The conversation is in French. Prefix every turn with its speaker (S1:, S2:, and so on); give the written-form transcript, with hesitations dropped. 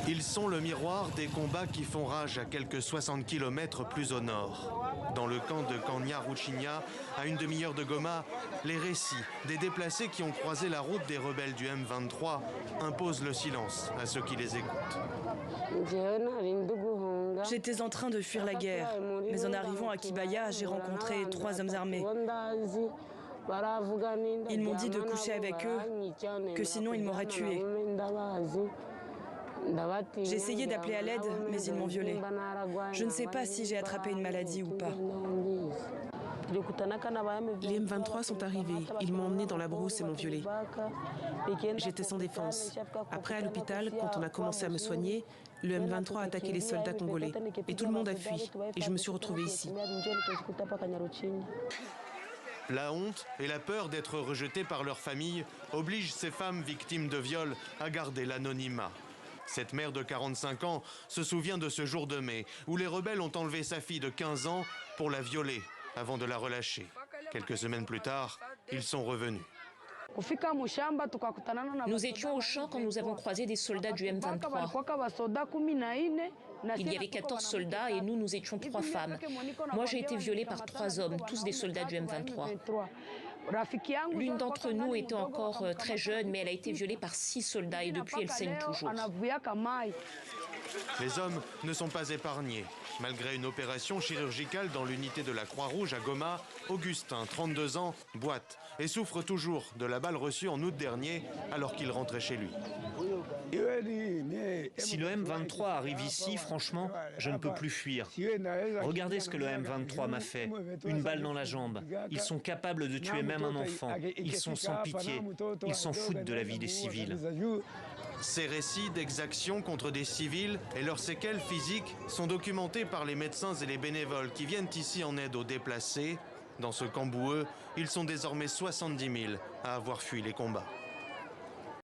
S1: Ils sont le miroir des combats qui font rage à quelques 60 km plus au nord. Dans le camp de Kanya-Ruchinya, à une demi-heure de Goma, les récits des déplacés qui ont croisé la route des rebelles du M23 imposent le silence à ceux qui les écoutent.
S2: J'étais en train de fuir la guerre, mais en arrivant à Kibaya, j'ai rencontré 3 hommes armés. Ils m'ont dit de coucher avec eux, que sinon ils m'auraient tué. J'ai essayé d'appeler à l'aide, mais ils m'ont violée. Je ne sais pas si j'ai attrapé une maladie ou pas.
S3: Les M23 sont arrivés. Ils m'ont emmené dans la brousse et m'ont violée. J'étais sans défense. Après, à l'hôpital, quand on a commencé à me soigner, le M23 a attaqué les soldats congolais. Et tout le monde a fui. Et je me suis retrouvée ici.
S1: La honte et la peur d'être rejetées par leur famille obligent ces femmes victimes de viol à garder l'anonymat. Cette mère de 45 ans se souvient de ce jour de mai où les rebelles ont enlevé sa fille de 15 ans pour la violer avant de la relâcher. Quelques semaines plus tard, ils sont revenus.
S4: Nous étions au champ quand nous avons croisé des soldats du M23. Il y avait 14 soldats et nous étions 3 femmes. Moi, j'ai été violée par 3 hommes, tous des soldats du M23. L'une d'entre nous était encore très jeune, mais elle a été violée par 6 soldats et depuis, elle saigne toujours.
S1: Les hommes ne sont pas épargnés. Malgré une opération chirurgicale dans l'unité de la Croix-Rouge à Goma, Augustin, 32 ans, boite et souffre toujours de la balle reçue en août dernier alors qu'il rentrait chez lui.
S5: Si le M23 arrive ici, franchement, je ne peux plus fuir. Regardez ce que le M23 m'a fait. Une balle dans la jambe. Ils sont capables de tuer même un enfant. Ils sont sans pitié. Ils s'en foutent de la vie des civils.
S1: Ces récits d'exactions contre des civils et leurs séquelles physiques sont documentés par les médecins et les bénévoles qui viennent ici en aide aux déplacés. Dans ce camp boueux, ils sont désormais 70 000 à avoir fui les combats.